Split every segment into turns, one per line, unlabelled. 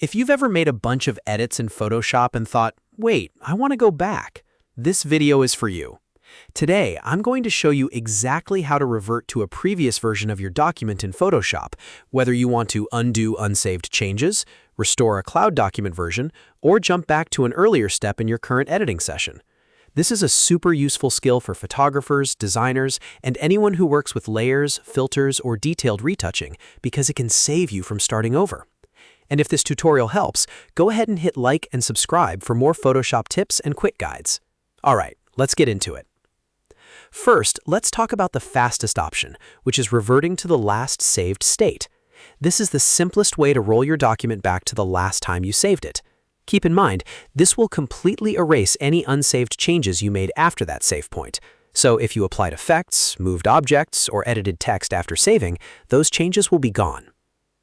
If you've ever made a bunch of edits in Photoshop and thought, wait, I want to go back, this video is for you. Today, I'm going to show you exactly how to revert to a previous version of your document in Photoshop, whether you want to undo unsaved changes, restore a cloud document version, or jump back to an earlier step in your current editing session. This is a super useful skill for photographers, designers, and anyone who works with layers, filters, or detailed retouching because it can save you from starting over. And if this tutorial helps, go ahead and hit like and subscribe for more Photoshop tips and quick guides. All right, let's get into it. First, let's talk about the fastest option, which is reverting to the last saved state. This is the simplest way to roll your document back to the last time you saved it. Keep in mind, this will completely erase any unsaved changes you made after that save point. So if you applied effects, moved objects, or edited text after saving, those changes will be gone.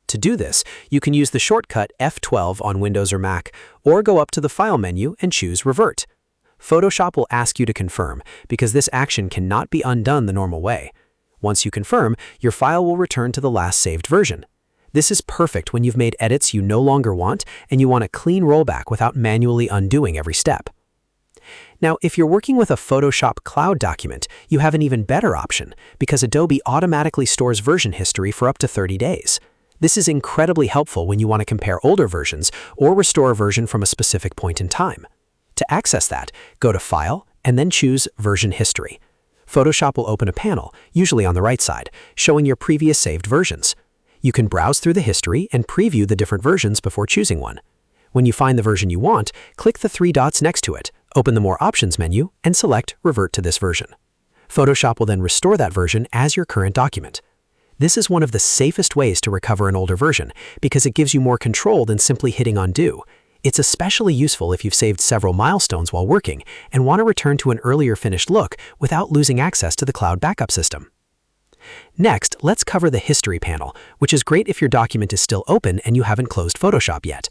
To do this, you can use the shortcut F12 on Windows or Mac, or go up to the File menu and choose Revert. Photoshop will ask you to confirm, because this action cannot be undone the normal way. Once you confirm, your file will return to the last saved version. This is perfect when you've made edits you no longer want and you want a clean rollback without manually undoing every step. Now, if you're working with a Photoshop cloud document, you have an even better option, because Adobe automatically stores version history for up to 30 days. This is incredibly helpful when you want to compare older versions or restore a version from a specific point in time. To access that, go to File and then choose Version History. Photoshop will open a panel, usually on the right side, showing your previous saved versions. You can browse through the history and preview the different versions before choosing one. When you find the version you want, click the three dots next to it, open the More Options menu, and select Revert to this version. Photoshop will then restore that version as your current document. This is one of the safest ways to recover an older version because it gives you more control than simply hitting undo. It's especially useful if you've saved several milestones while working and want to return to an earlier finished look without losing access to the cloud backup system. Next, let's cover the History panel, which is great if your document is still open and you haven't closed Photoshop yet.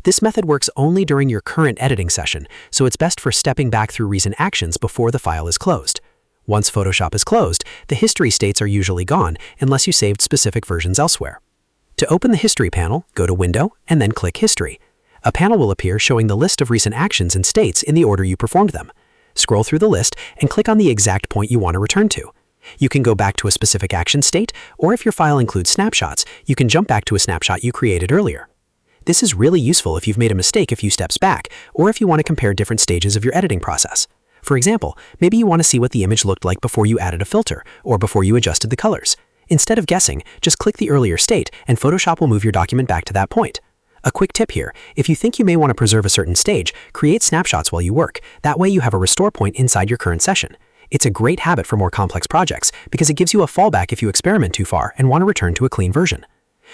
This method works only during your current editing session, so it's best for stepping back through recent actions before the file is closed. Once Photoshop is closed, the history states are usually gone unless you saved specific versions elsewhere. To open the History panel, go to Window and then click History. A panel will appear showing the list of recent actions and states in the order you performed them. Scroll through the list and click on the exact point you want to return to. You can go back to a specific action state, or if your file includes snapshots, you can jump back to a snapshot you created earlier. This is really useful if you've made a mistake a few steps back, or if you want to compare different stages of your editing process. For example, maybe you want to see what the image looked like before you added a filter, or before you adjusted the colors. Instead of guessing, just click the earlier state and Photoshop will move your document back to that point. A quick tip here, if you think you may want to preserve a certain stage, create snapshots while you work. That way you have a restore point inside your current session. It's a great habit for more complex projects because it gives you a fallback if you experiment too far and want to return to a clean version.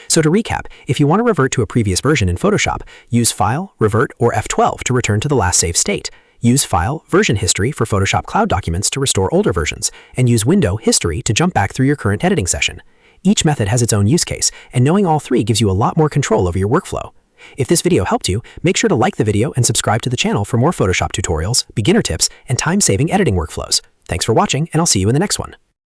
So to recap, if you want to revert to a previous version in Photoshop, use File, Revert, or F12 to return to the last saved state. Use File, Version History for Photoshop Cloud documents to restore older versions, and use Window, History to jump back through your current editing session. Each method has its own use case, and knowing all three gives you a lot more control over your workflow. If this video helped you, make sure to like the video and subscribe to the channel for more Photoshop tutorials, beginner tips, and time-saving editing workflows. Thanks for watching, and I'll see you in the next one.